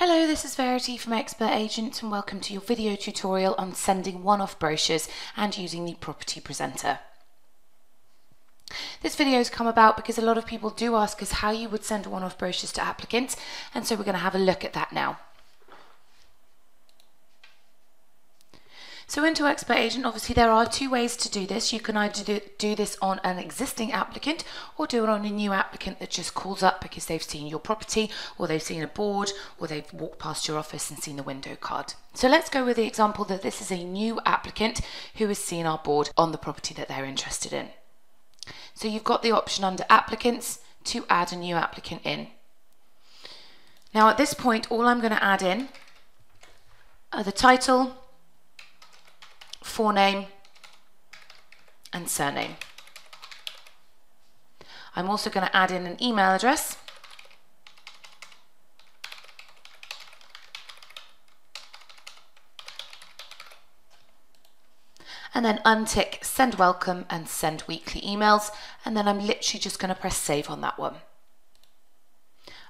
Hello, this is Verity from Expert Agent and welcome to your video tutorial on sending one-off brochures and using the property presenter. This video has come about because a lot of people do ask us how you would send one-off brochures to applicants, and so we're going to have a look at that now. So into Expert Agent, obviously there are two ways to do this. You can either do this on an existing applicant or do it on a new applicant that just calls up because they've seen your property or they've seen a board or they've walked past your office and seen the window card. So let's go with the example that this is a new applicant who has seen our board on the property that they're interested in. So you've got the option under applicants to add a new applicant in. Now at this point, all I'm going to add in are the title, forename and surname. I'm also going to add in an email address and then untick send welcome and send weekly emails, and then I'm literally just going to press save on that one.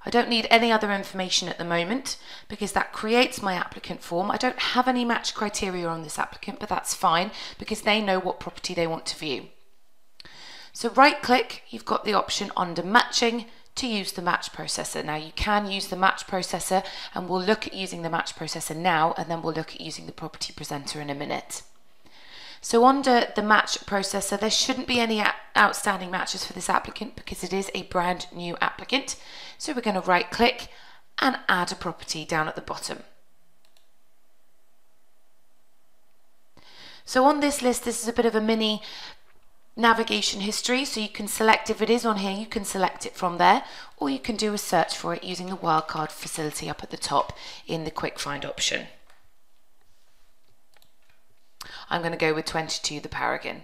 I don't need any other information at the moment because that creates my applicant form. I don't have any match criteria on this applicant, but that's fine because they know what property they want to view. So right click, you've got the option under matching to use the match processor. Now you can use the match processor, and we'll look at using the match processor now, and then we'll look at using the property presenter in a minute. So under the match processor, there shouldn't be any outstanding matches for this applicant because it is a brand new applicant. So we're going to right click and add a property down at the bottom. So on this list, this is a bit of a mini navigation history. So you can select, if it is on here, you can select it from there, or you can do a search for it using the wildcard facility up at the top in the quick find option. I'm going to go with 22 the Paragon.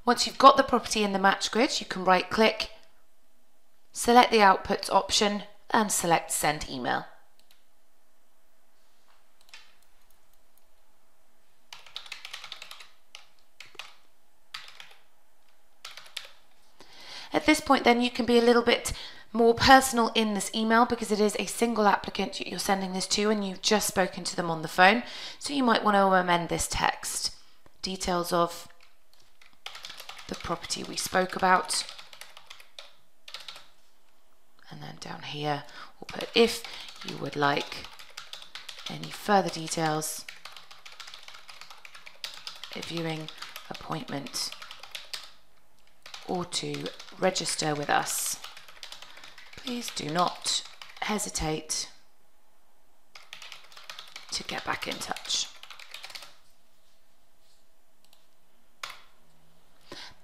Once you've got the property in the match grid, you can right click, select the outputs option and select send email. At this point then you can be a little bit more personal in this email because it is a single applicant you're sending this to and you've just spoken to them on the phone. So you might want to amend this text. Details of the property we spoke about. And then down here we'll put if you would like any further details, a viewing appointment or to register with us, please do not hesitate to get back in touch.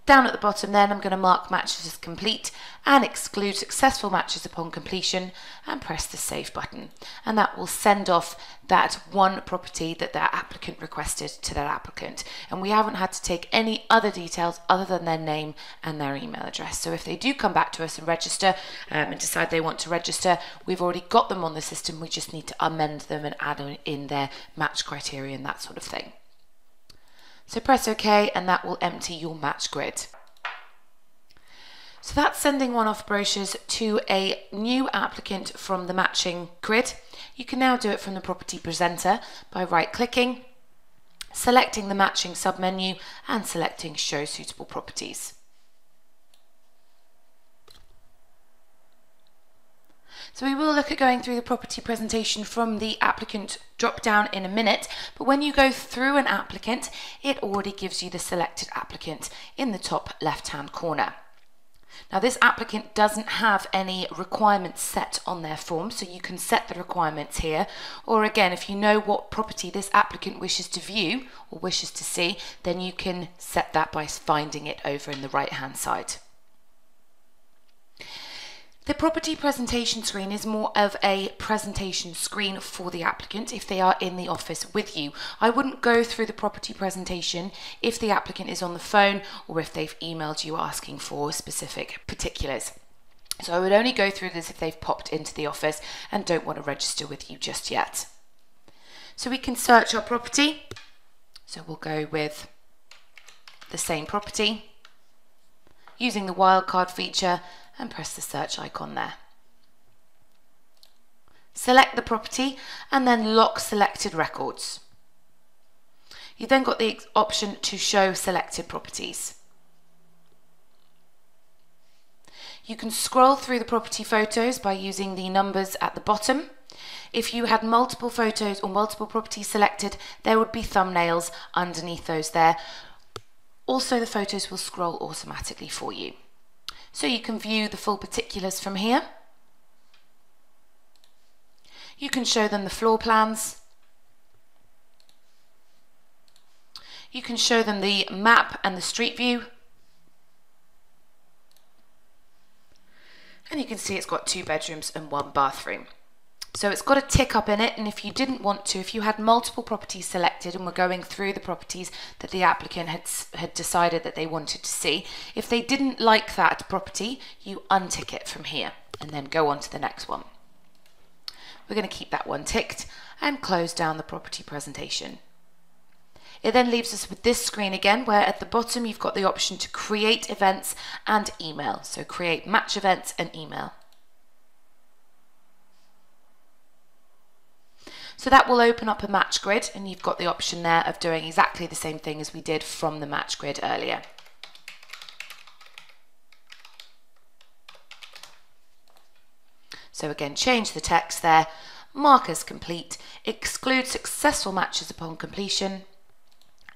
Down at the bottom then, I'm going to mark matches as complete and exclude successful matches upon completion and press the save button. And that will send off that one property that their applicant requested to their applicant. And we haven't had to take any other details other than their name and their email address. So if they do come back to us and register and decide they want to register, we've already got them on the system. We just need to amend them and add in their match criteria and that sort of thing. So press OK and that will empty your match grid. So that's sending one-off brochures to a new applicant from the matching grid. You can now do it from the property presenter by right-clicking, selecting the matching submenu and selecting show suitable properties. So we will look at going through the property presentation from the applicant drop down in a minute, but when you go through an applicant, it already gives you the selected applicant in the top left-hand corner. Now this applicant doesn't have any requirements set on their form, so you can set the requirements here, or again, if you know what property this applicant wishes to view or wishes to see, then you can set that by finding it over in the right-hand side. The property presentation screen is more of a presentation screen for the applicant if they are in the office with you. I wouldn't go through the property presentation if the applicant is on the phone or if they've emailed you asking for specific particulars. So I would only go through this if they've popped into the office and don't want to register with you just yet. So we can search our property. So we'll go with the same property using the wildcard feature and press the search icon there. Select the property and then lock selected records. You've then got the option to show selected properties. You can scroll through the property photos by using the numbers at the bottom. If you had multiple photos or multiple properties selected, there would be thumbnails underneath those there. Also, the photos will scroll automatically for you. So you can view the full particulars from here. You can show them the floor plans. You can show them the map and the street view. And you can see it's got 2 bedrooms and 1 bathroom. So it's got a tick up in it, and if you didn't want to, if you had multiple properties selected and were going through the properties that the applicant had decided that they wanted to see, if they didn't like that property, you untick it from here and then go on to the next one. We're going to keep that one ticked and close down the property presentation. It then leaves us with this screen again, where at the bottom you've got the option to create events and email. So create match events and email. So that will open up a match grid, and you've got the option there of doing exactly the same thing as we did from the match grid earlier. So again, change the text there, mark as complete, exclude successful matches upon completion,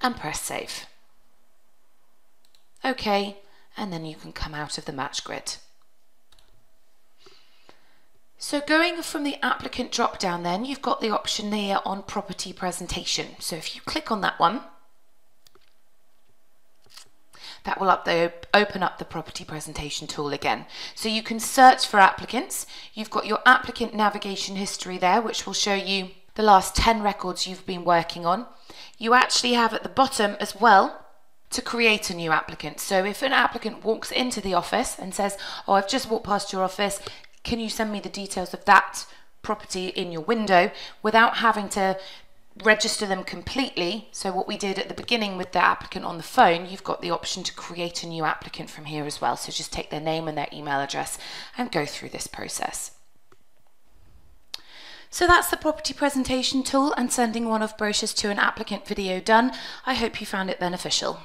and press save. OK, and then you can come out of the match grid. So going from the applicant drop down then, you've got the option here on property presentation. So if you click on that one, that will open up the property presentation tool again. So you can search for applicants. You've got your applicant navigation history there, which will show you the last 10 records you've been working on. You actually have at the bottom as well to create a new applicant. So if an applicant walks into the office and says, oh, I've just walked past your office, can you send me the details of that property in your window, without having to register them completely. So what we did at the beginning with the applicant on the phone, you've got the option to create a new applicant from here as well. So just take their name and their email address and go through this process. So that's the property presentation tool and sending one of brochures to an applicant video done. I hope you found it beneficial.